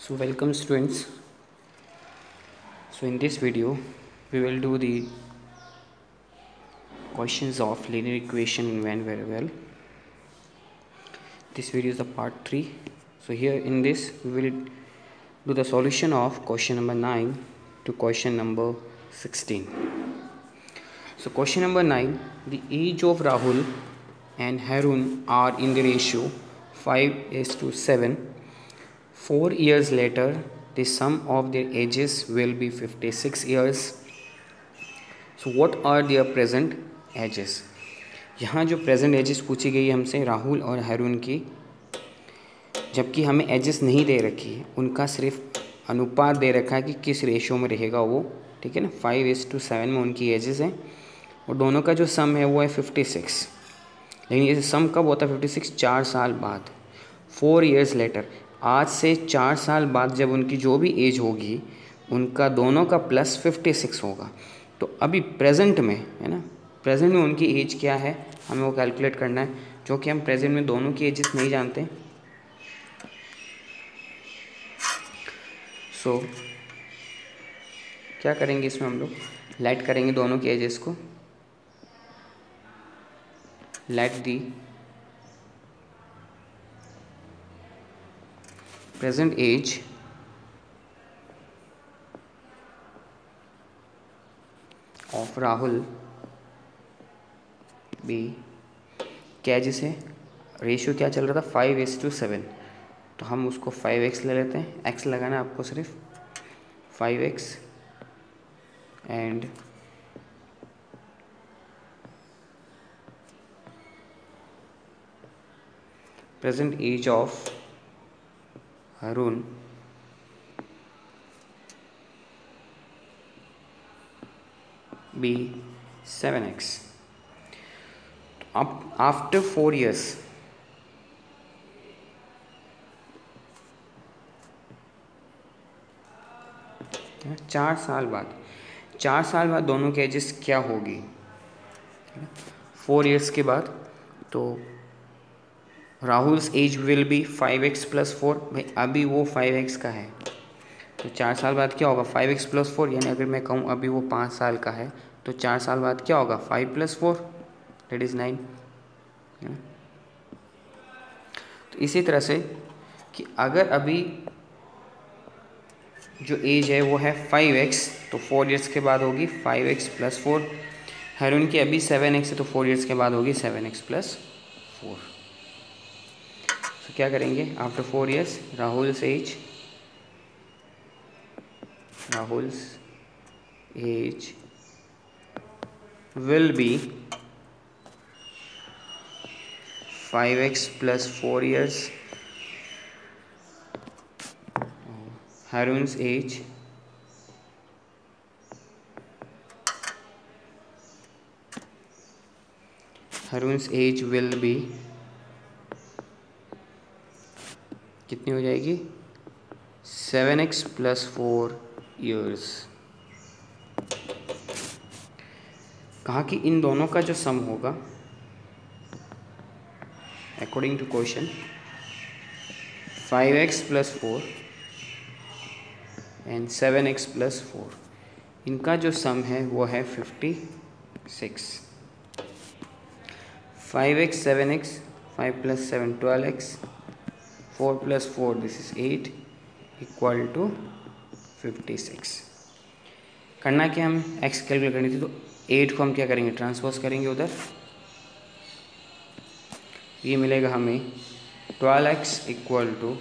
So welcome students. So in this video we will do the questions of linear equation in Venn variable. This video is the part 3. So here in this we will do the solution of question number 9 to question number 16. So question number 9, the age of Rahul and Harun are in the ratio 5:7. 4 years later, the sum of their ages will be 56 years. So what are their present ages? यहाँ जो present ages पूछी गई है हमसे राहुल और हैरून की, जबकि हमें एजेस नहीं दे रखी है, उनका सिर्फ अनुपात दे रखा है कि किस रेशियो में रहेगा वो, ठीक है ना। 5:7 में उनकी एजेस हैं और दोनों का जो सम है वो है 56। लेकिन ये सम कब होता है 56? 4 साल बाद, 4 years लेटर। आज से 4 साल बाद जब उनकी जो भी एज होगी उनका दोनों का प्लस 56 होगा। तो अभी प्रेजेंट में है ना, प्रेजेंट में उनकी एज क्या है हमें वो कैलकुलेट करना है, जो कि हम प्रेजेंट में दोनों की एजेस नहीं जानते। सो क्या करेंगे इसमें, हम लोग लेट करेंगे दोनों की एजेस को। Let the present age of Rahul be, क्या जिसे रेशियो क्या चल रहा था 5:7, तो हम उसको 5x ले लेते हैं। x लगाना है आपको सिर्फ 5x and present age of Harun be 7x. Up after 4 years, चार साल बाद दोनों के एजेस क्या होगी 4 years के बाद। तो Rahul's age will be 5x + 4। भाई अभी वो 5x का है, तो 4 साल बाद क्या होगा 5x + 4, यानी अगर मैं कहूँ अभी वो 5 साल का है तो 4 साल बाद क्या होगा 5 + 4 दैट इज़ 9। तो इसी तरह से कि अगर अभी जो एज है वो है 5x, तो 4 years के बाद होगी 5x + 4। हैरून की अभी 7x है, तो 4 years के बाद होगी 7x + 4। तो क्या करेंगे after 4 years, Rahul's age will be 5x + 4 years, Harun's age will be कितनी हो जाएगी 7x + 4 years। कहा कि इन दोनों का जो सम होगा according to question 5x + 4 and 7x + 4, इनका जो सम है वो है 56। 5x 7x, 5 + 7 12x, 4 + 4 this is 8 equal to 56। करना क्या, हम x कैलकुलेट करनी थी, तो 8 को हम क्या करेंगे ट्रांसपोज करेंगे उधर, ये मिलेगा हमें 12x equal to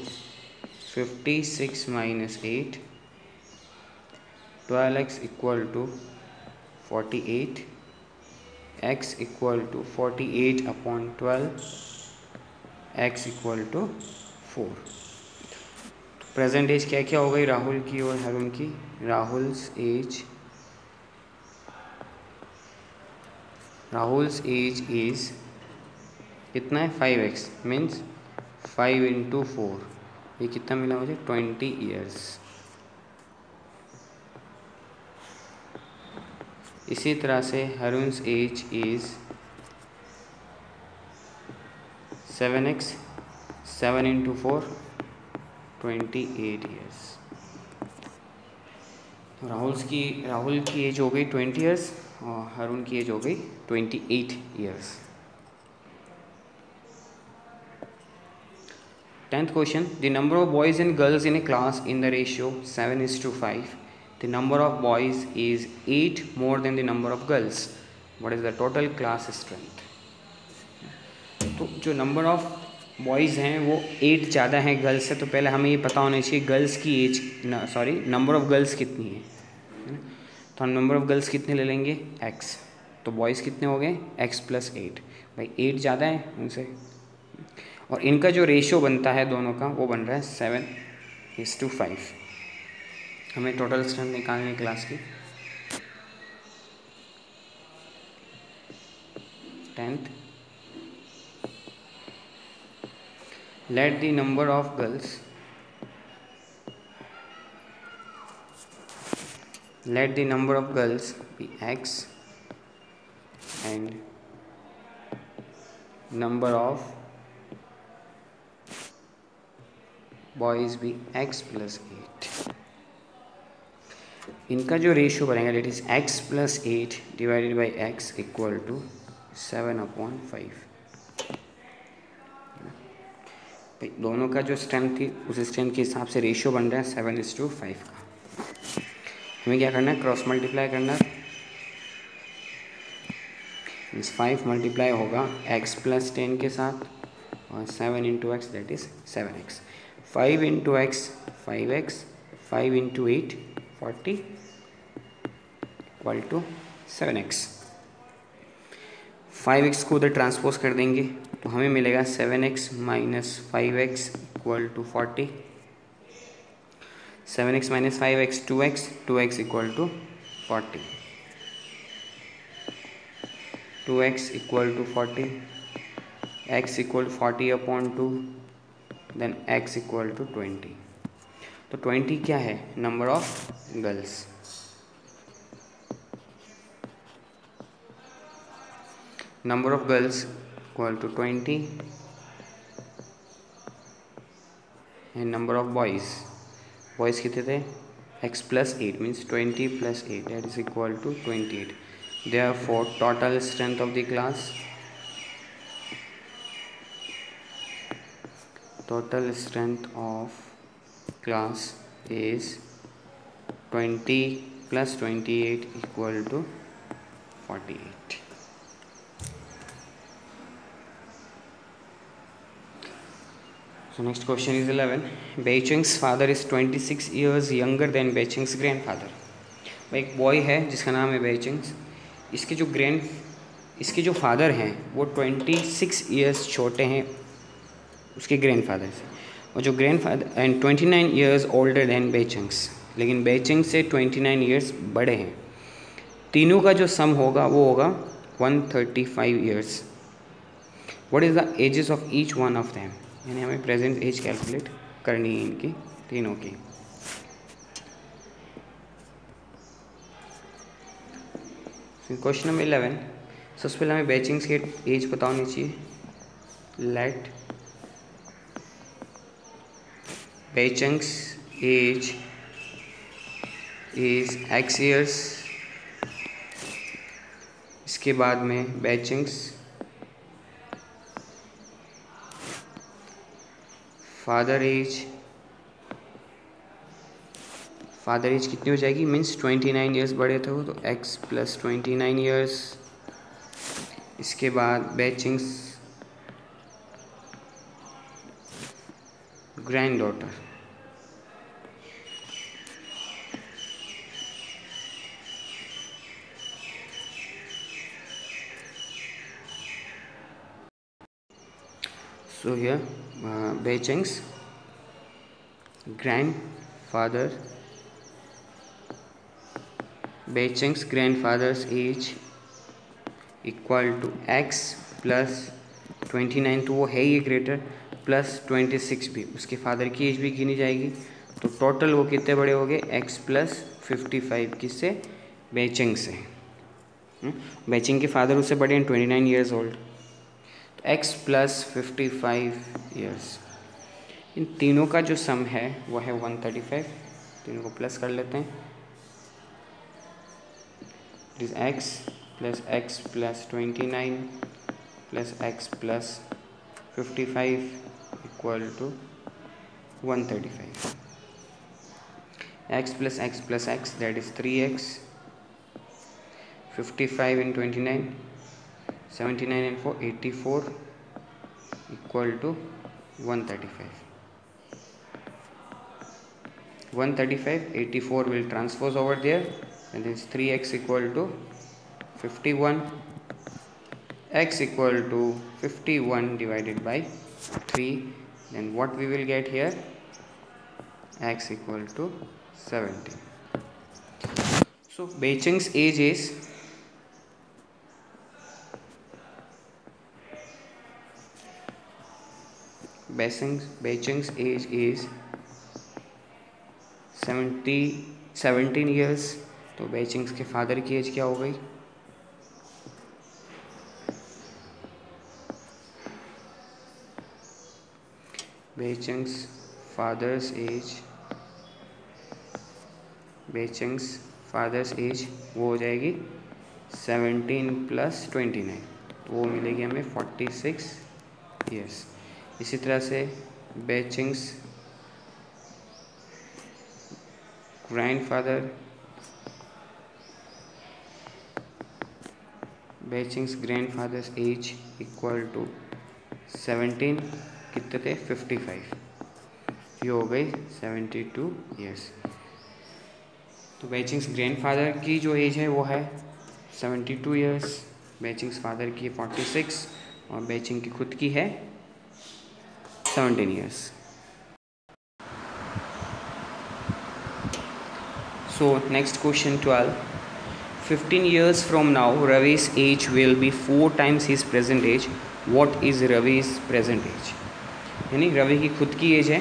56 - 8, 12x equal to 48, x equal to 48/12, x equal to 4। Present age क्या क्या हो गई राहुल की और हैरून की। राहुल्स एज इज कितना है 5x, मीन्स 5 × 4, ये कितना मिला मुझे 20 years। इसी तरह से Haroon's age is 7x, 7 × 4 28 years. Rahul की एज हो गई 20 ईयर्स और अरुण की एज हो गई 28 years. 10th question, the number of boys and girls in a class in the ratio 7:5. The number of boys is 8 more than the number of girls. What is the total class strength? तो जो number of boys हैं वो 8 ज़्यादा हैं girls से, तो पहले हमें ये पता होना चाहिए गर्ल्स की एज नंबर ऑफ गर्ल्स कितनी है ना। तो हम नंबर ऑफ गर्ल्स कितने ले लेंगे x, तो बॉयज़ कितने हो गए x + 8। भाई 8 ज़्यादा है उनसे, और इनका जो रेशियो बनता है दोनों का वो बन रहा है 7:5। हमें टोटल स्ट्रेंथ निकालनी है क्लास की। 10th, let the number of girls be x and number of boys भी x + 8। इनका जो रेशियो बनेगा that is x + 8 divided by x equal to 7/5। भाई दोनों का जो स्ट्रेंथ थी उस स्ट्रेंथ के हिसाब से रेशियो बन रहा है 7:5 का। हमें क्या करना है, क्रॉस मल्टीप्लाई करना है। मीन्स 5 मल्टीप्लाई होगा x + 10 के साथ और 7 × x that is 7x। 5 × x 5x, 5 × 8 40 equal to 7x। 5x को उधर ट्रांसपोज कर देंगे तो हमें मिलेगा 7x - 5x equal to 40। 7x - 5x 2x, 2x equal to 40। 2x equal to 40, x equal 40/2, then x equal to 20। तो 20 क्या है, number of girls. Number of girls equal to 20 and number of boys कितने थे, x + 8 means 20 + 8 that is equal to 28। Therefore total strength of the class is 20 + 28 equal to 48। So next question is 11. Beicheng's father is 26 years younger than Beicheng's grandfather. भाई एक boy है जिसका नाम है बेइचेंग्स। इसके जो फादर हैं वो 26 ईयर्स छोटे हैं उसके ग्रैंडफादर से, और जो grandfather and 29 years older than Beijing's, लेकिन बेइचेंग्स से 29 ईयर्स बड़े हैं। तीनों का जो सम होगा वो होगा 135 years. What is the ages of each one of them, यानी हमें प्रेजेंट एज कैलकुलेट करनी है इनकी तीनों की। क्वेश्चन नंबर 11, सबसे पहले हमें बेइचेंग्स की एज पता होनी चाहिए। Let Beijing's age is x years. इसके बाद में बेइचेंग्स फादर एज कितनी हो जाएगी, मीन्स 29 ईयर्स बड़े थे वो, तो x + 29 ईयर्स। इसके बाद Beijing's granddaughter so here Beijing's grandfather's age equal to x + 29, तो वो है ही ग्रेटर, प्लस 26 भी उसके फादर की एज भी गिनी जाएगी, तो टोटल वो कितने बड़े हो गए, x + 55 किससे, बेइचेंग से। बेइचेंग के फादर उससे बड़े हैं 29 ईयर्स ओल्ड, तो x + 55 ईयर्स। इन तीनों का जो सम है वो है 135, तीनों को प्लस कर लेते हैं। It is x plus 29 plus x plus 55 equal to 135। x plus x that is 3x, 55 and 29, 79 and 4, 84 equal to 135. 135, 84 will transpose over there, and this 3x equal to 51, x equal to 51 divided by 3, then what we will get here, x equal to 70. So Beijing's age is Beijing's age is 17 years. तो बेचिंग्स के father की as क्या हो गई? बेचिंग्स father's age वो हो जाएगी 17 plus 29, तो वो मिलेगी हमें 46 ईयर्स। इसी तरह से बेचिंग्स ग्रैंडफादर्स एज इक्वल टू 17, कितने थे? 55, ये हो गई 72 ईयर्स। तो बेचिंग्स ग्रैंडफादर की जो एज है वो है 72 ईयर्स, बेचिंग्स फादर की 46 और बेचिंग की खुद की है 17 years. So next question 12. 15 years from now, Ravi's age will be 4 times his present age. What is Ravi's present age? यानी रवि की खुद की एज है,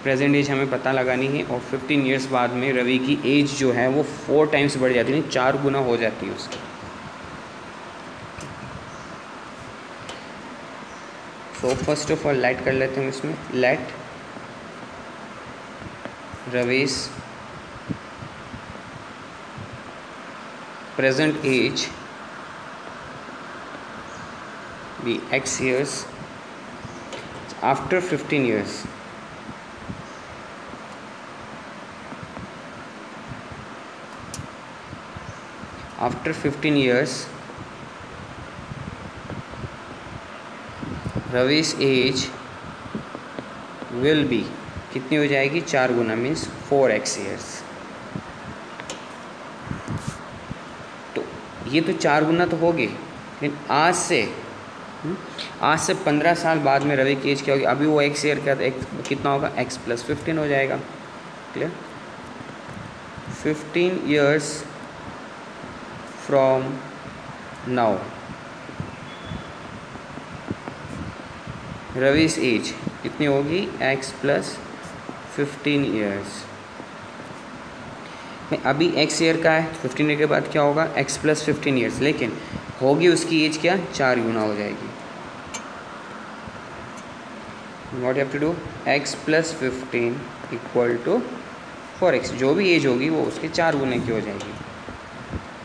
प्रेजेंट एज हमें पता लगानी है, और 15 ईयर्स बाद में रवि की एज जो है वो 4 टाइम्स बढ़ जाती है, 4 गुना हो जाती है उसकी। So first of all let कर लेते हैं इसमें, late रवि's present age be x years after 15 years. After 15 years, Ravi's age will be कितनी हो जाएगी? 4 गुना मीन्स 4x years। ये तो 4 गुना तो होगी, लेकिन आज से 15 साल बाद में रवि की एज क्या होगी? अभी वो x ईयर का कितना होगा? x प्लस 15 हो जाएगा। क्लियर? 15 ईयर्स फ्रॉम नाउ रवि's एज कितनी होगी? x plus 15 years. अभी x ईयर का है, 15 ईयर के बाद क्या होगा? x प्लस 15 ईयर्स, लेकिन होगी उसकी एज क्या? 4 गुना हो जाएगी। What you have to do? x plus 15 equal to 4x, जो भी एज होगी वो उसके 4 गुने की हो जाएगी।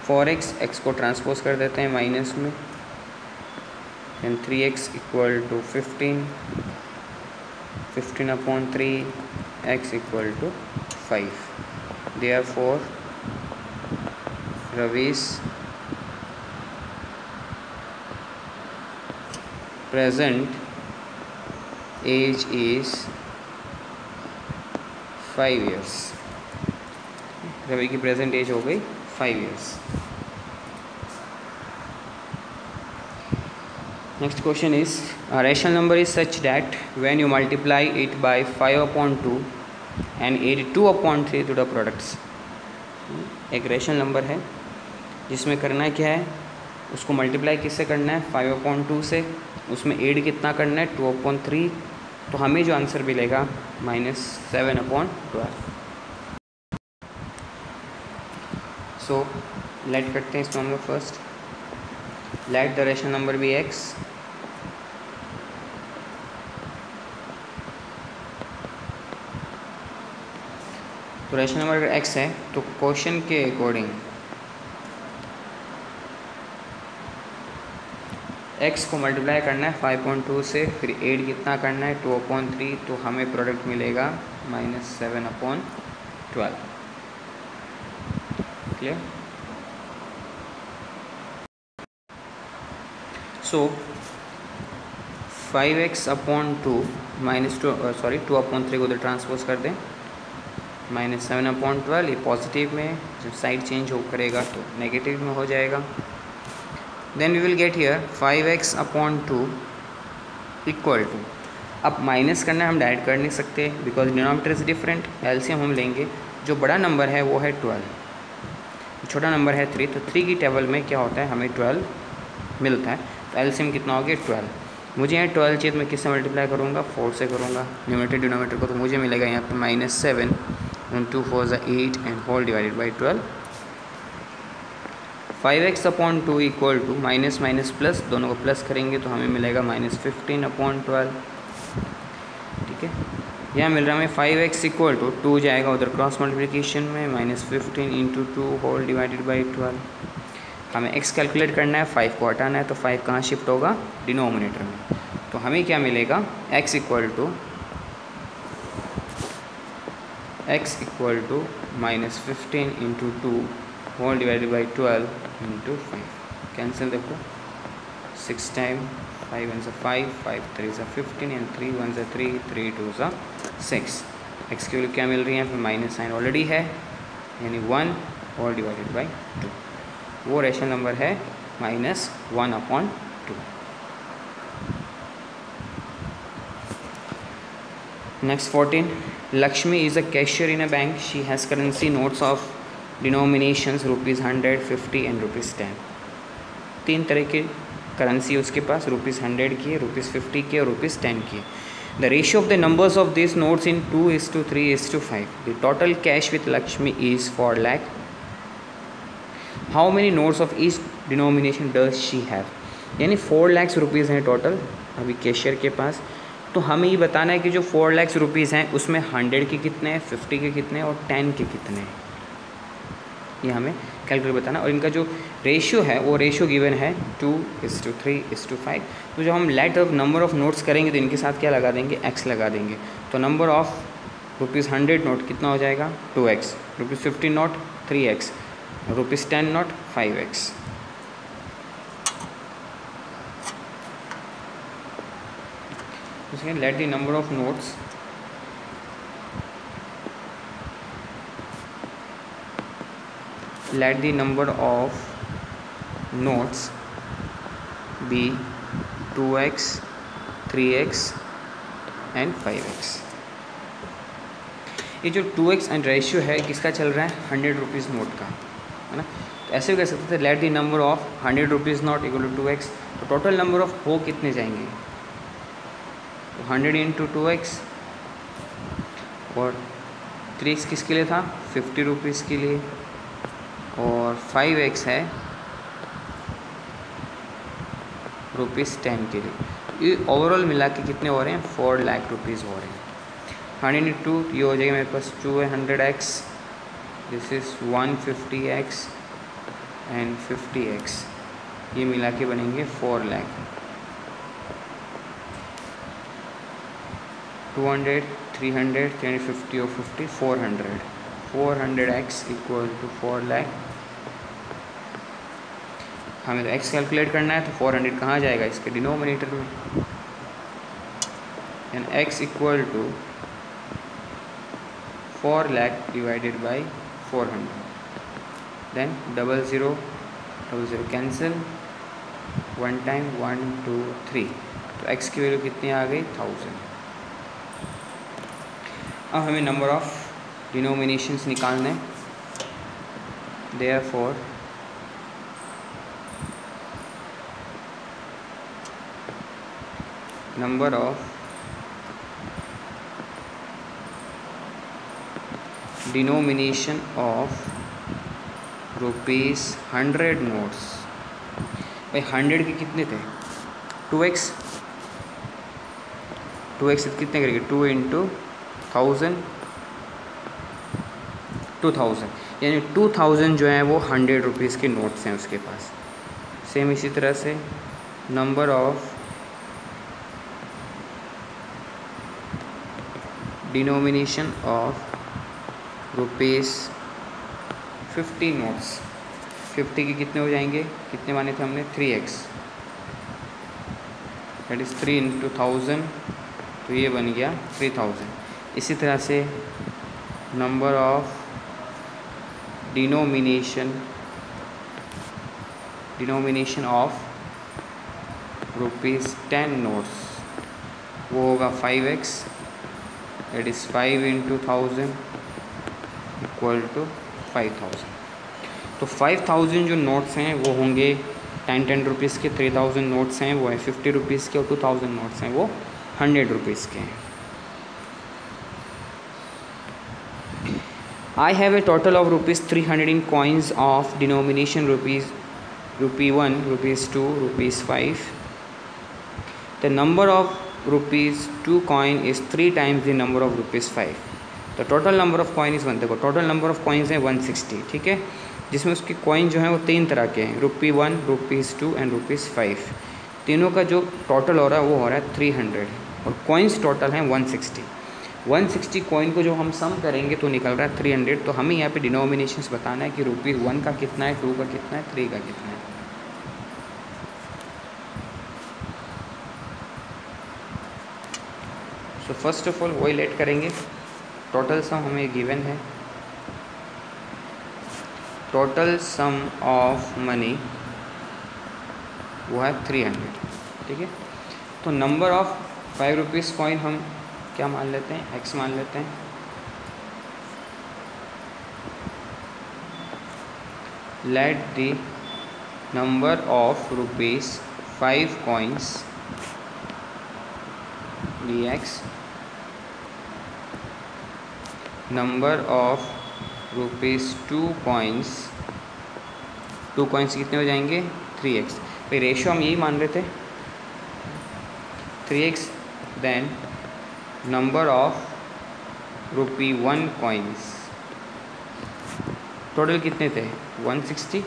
4x, x को ट्रांसपोज कर देते हैं माइनस में, and 3x equal to 15 upon 3, x equal to 5। Therefore, Ravi's present age is 5 years. रवि की प्रेजेंट एज हो गई 5 years. Next question is, a rational number is such that when you multiply it by 5/2 and add 2/3 to the products. एक rational number है जिसमें करना क्या है? उसको मल्टीप्लाई किससे करना है? 5/2 से, उसमें ऐड कितना करना है? 2/3, तो हमें जो आंसर मिलेगा -7/12। सो लेट करते हैं इसमें हम लोग first, let the rational number be x तो रेशनल नंबर अगर x है तो क्वेश्चन के अकॉर्डिंग x को मल्टीप्लाई करना है 5.2 से, फिर 8 कितना करना है 2/3, तो हमें प्रोडक्ट मिलेगा -7/12। क्लियर? सो 5x/2 2/3 को उधर ट्रांसपोज कर दें, -7/12, ये पॉजिटिव में, जब साइड चेंज हो करेगा तो नेगेटिव में हो जाएगा। Then we will get here 5x/2 equal to, अब माइनस करना है हम डायरेक्ट कर नहीं सकते because denominator is different. LCM हम लेंगे, जो बड़ा नंबर है वो है 12, छोटा नंबर है 3, तो 3 की टेबल में क्या होता है हमें 12 मिलता है, तो एलसीएम कितना हो गया 12। मुझे यहाँ 12 चाहिए तो मैं किससे मल्टीप्लाई करूँगा 4 से करूँगा न्यूमरेटर डिनोमिनेटर को, तो मुझे मिलेगा यहाँ पे -7 and 2 4 is 8 and whole divided by 12। 5x/2 equal to minus minus plus, दोनों को प्लस करेंगे तो हमें मिलेगा -15/12। ठीक है, यहाँ मिल रहा है हमें 5x इक्वल टू 2 जाएगा उधर क्रॉस मल्टीप्लिकेशन में, -15 × 2 होल डिवाइडेड बाई 12। हमें x कैलकुलेट करना है, 5 को हटाना है, तो 5 कहाँ शिफ्ट होगा डिनोमिनेटर में, तो हमें क्या मिलेगा x equal to -15 × 2 whole divided by 12 × 5। Cancel देखो, 6 टाइम 5 1 5, 5 3 15 and 3 1 3, 3 2 6। x की वैल्यू क्या मिल रही है, फिर माइनस साइन ऑलरेडी है, यानी 1 होल डिवाइडेड बाई 2, वो रेशनल नंबर है -1/2। Next 14. Lakshmi is a cashier in a bank. She has currency notes of denominations ₹100, ₹50 and ₹10। 3 तरह की करेंसी उसके पास, ₹100 की, ₹50 की और ₹10 की। The ratio of the numbers of these notes in 2:3:5. The total cash with Lakshmi is 4 lakh. How many notes of each denomination does she have? यानी 4 lakhs rupees हैं total अभी कैशियर के पास, तो हमें ये बताना है कि जो 4 lakhs रुपीज़ हैं उसमें 100 के कितने हैं, 50 के कितने हैं और 10 के कितने हैं, ये हमें कैलकुलेट बताना। और इनका जो रेशियो है वो रेशियो गिवन है 2:3:5। तो जब हम let of number of notes करेंगे तो इनके साथ क्या लगा देंगे, x लगा देंगे। तो नंबर ऑफ़ ₹100 नोट कितना हो जाएगा 2x, ₹50 note 3x, ₹10 note 5x। let the number of notes be 2x, 3x and 5x। ये जो 2x एंड रेशियो है किसका चल रहा है, 100 रुपीज़ नोट का, है ना। तो ऐसे भी कह सकते थे let the number of 100 rupees note equal to 2x। तो टोटल नंबर ऑफ हो कितने जाएंगे, 100 × 2x, और 3x किसके लिए था 50 रुपीज़ के लिए, और 5x है ₹10 के लिए। ये ओवरऑल मिला के कितने हो रहे हैं 4 लाख रुपीज़ हो रहे हैं। 100 × 2 ये हो जाएगा मेरे पास 200x, this is 150x and 50x, ये मिला के बनेंगे 4 लाख। 200, 300, 350 और 50, 400, 400x इक्वल टू 4 लाख। हमें तो x कैलकुलेट करना है, तो 400 कहाँ जाएगा इसके डिनोमिनेटर में, and x equal to 4 lakh divided by 400, then 00 00 cancel, 1 time 1 2 3, तो x की वैल्यू कितनी आ गई 1000। अब हमें नंबर ऑफ डिनोमिनेशंस निकालने हैं, therefore number of denomination of ₹100 notes. भाई 100 के कितने थे 2x, 2x कितने करेंगे 2 × 1000 2000, यानी 2000 जो है वो 100 रुपीज़ के नोट्स हैं उसके पास। सेम इसी तरह से number of denomination of ₹50 notes, 50 के कितने हो जाएंगे, कितने माने थे हमने 3x, दैट इज़ 3 × 1000, तो ये बन गया 3000। इसी तरह से number of denomination of ₹10 notes, वो होगा 5x, that is 5 × 1000 equal to 5000। तो 5000 जो नोट्स हैं वो होंगे 10 रुपीज़ के, 3000 नोट्स हैं वो है 50 रुपीज़ के, और 2000 नोट्स हैं वो 100 रुपीज़ के हैं। I have a total of ₹300 in coins of denomination ₹1, ₹2, ₹5. The number of ₹2 coin is 3 times the number of ₹5. The total number of coin is 1। देखो टोटल नंबर ऑफ कॉइन्स हैं 160, ठीक है, जिसमें उसके कॉइन जो हैं वो 3 तरह के हैं, ₹1, ₹2 एंड ₹5। तीनों का जो टोटल हो रहा है वो हो रहा है 300, और कॉइन्स टोटल हैं 160। 160 कॉइन को जो हम सम करेंगे तो निकल रहा है 300। तो हमें यहाँ पे डिनोमिनेशंस बताना है कि ₹1 का कितना है, 2 का कितना है, 3 का कितना है। सो फर्स्ट ऑफ ऑल वही लेट करेंगे, टोटल सम हमें गिवन है, टोटल सम ऑफ मनी वो है 300, ठीक है। तो नंबर ऑफ 5 रुपीज़ कॉइन हम क्या मान लेते हैं, x मान लेते हैं। Late the number of ₹5 coins dx, number of ₹2 coins, 2 coins कितने हो जाएंगे 3x, भाई रेशो हम यही मान रहे थे 3x, then number of ₹1 coins, total कितने थे 160।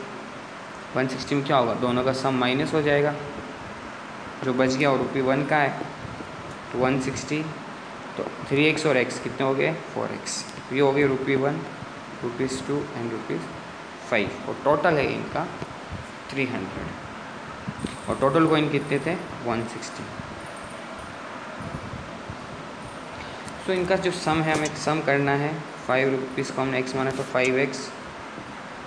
160 में क्या होगा, दोनों का सम माइनस हो जाएगा, जो बच गया और ₹1 का है, तो 160, तो 3x और x कितने हो गए 4x, ये हो गए ₹1, ₹2 एंड ₹5, और टोटल है इनका 300, और टोटल कॉइन कितने थे 160। तो इनका जो सम है हमें सम करना है, 5 रुपीज़ को हमने x माना तो 5x,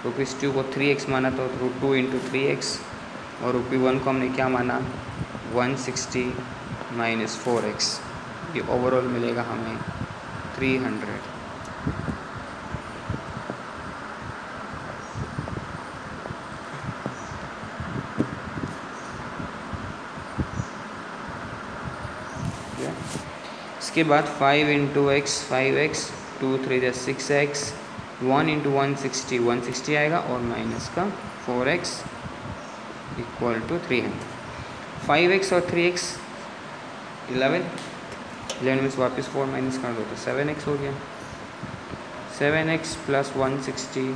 ₹2 को 3x माना तो 2 × 3x, और ₹1 को हमने क्या माना 160 - 4x, ये ओवरऑल मिलेगा हमें 300। इसके बाद 5 × x 5x, 2 3 = 6x, 1 × 160 160 आएगा, और माइनस का 4x इक्वल टू 300। 5x और 3x 11 में से वापस 4 माइनस कर दो तो 7x हो गया। 7x + 160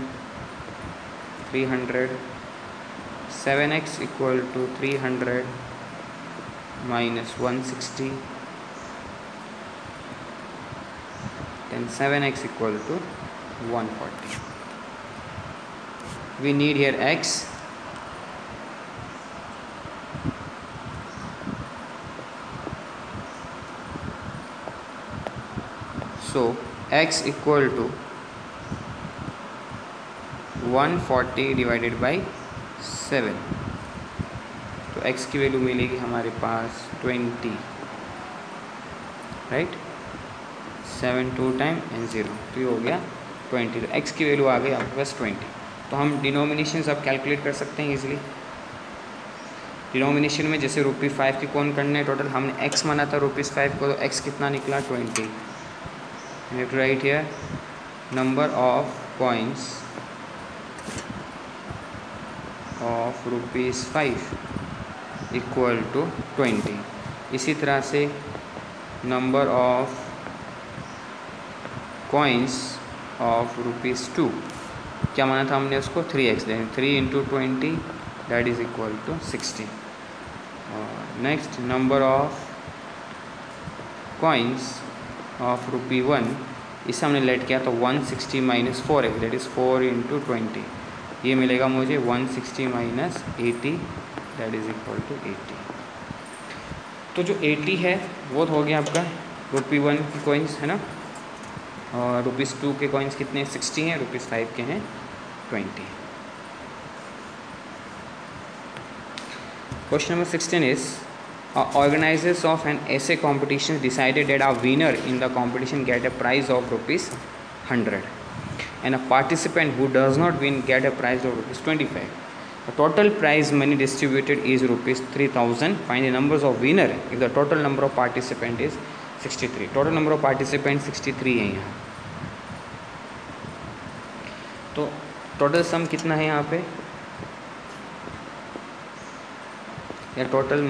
300, 7x equal to 300 - 160, then 7x equal to 140. We need here x. So x equal to 140 divided by 7, तो x की वैल्यू मिलेगी हमारे पास 20, राइट, 7 2 टाइम एंड 0, तो ये हो गया 20, तो x की वैल्यू आ गई आपके पास 20। तो हम डिनोमिनेशन अब कैलकुलेट कर सकते हैं इजीली। डिनोमिनेशन में जैसे ₹5 की कौन करने हैं टोटल, हमने x माना था ₹5 को, तो x कितना निकला 20। You have to write here number of coins of ₹5 equal to 20। इसी तरह से नंबर ऑफ coins ऑफ ₹2, क्या माना था हमने उसको 3x, 3 × 20 that is equal to 60. Next number of coins of ₹1, इसे हमने लेट किया तो 160 - 4x दैट इज़ 4 × 20, ये मिलेगा मुझे 160 - 80 दैट इज़ इक्वल टू 80. तो जो 80 है वो तो हो गया आपका ₹1 की कॉइन्स है ना, और ₹2 के कॉइन्स कितने 60 हैं, ₹5 के हैं 20. Question number 16 is organizers of an essay competition decided that a winner in the competition get a prize of ₹100 and a participant who does not win get a prize of ₹25. The total prize money distributed is ₹3,000. Find the numbers of winner if the total number of participant is 63. Total number of participant 63 है यहाँ. तो total sum कितना है यहाँ पे, या total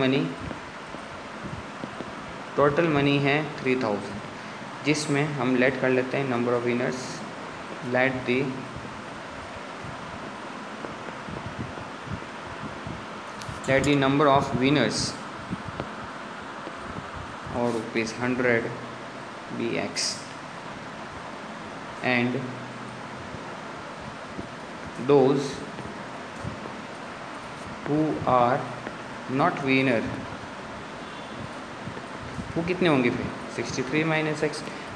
money है 3000, जिसमें हम लेट कर लेते हैं number of winners. Late the number of winners और ₹100 be x and those who are not winner, वो कितने होंगे फिर 63 - x.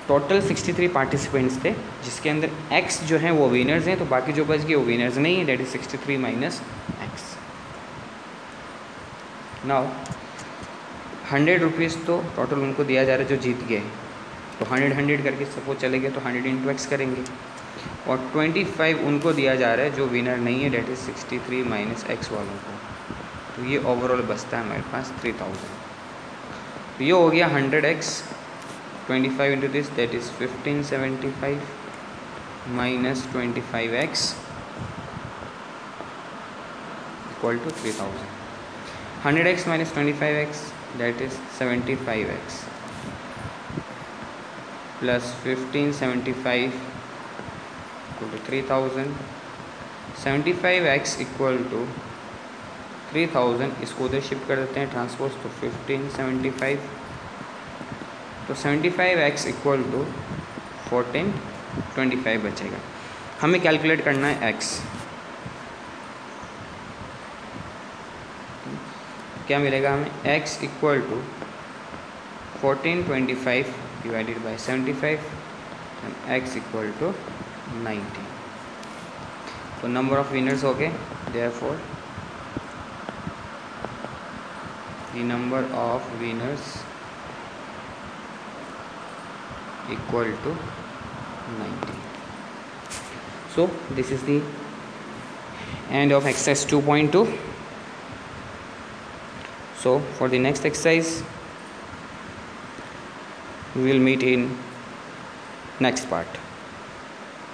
टोटल 63 पार्टिसिपेंट्स थे, जिसके अंदर x जो हैं वो विनर्स हैं, तो बाकी जो बच गए वो विनर्स नहीं है, डेट इज 63 - x. नाउ ₹100 तो टोटल उनको दिया जा रहा है जो जीत गए, तो 100 करके सपोज चले गए तो 100 × x करेंगे, और 25 उनको दिया जा रहा है जो विनर नहीं है, डेट इज 63 - x वालों को. तो ये ओवरऑल बचता है हमारे पास 3000. तो ये हो गया 100x, 25 into this that is 1575 - 25x equal to 3000. 100x - 25x that is 75x plus 1575 equal to 3000. 75x equal to 3000, इसको उधर शिफ्ट कर देते हैं ट्रांसपोज, तो 1575, तो 75x इक्वल टू 1425 बचेगा. हमें कैलकुलेट करना है x, क्या मिलेगा हमें, x equal to 1425 divided by 75 and x equal to 90. तो नंबर ऑफ विनर्स हो गए, therefore the number of winners equal to 90. So this is the end of exercise 2.2. So for the next exercise we will meet in next part.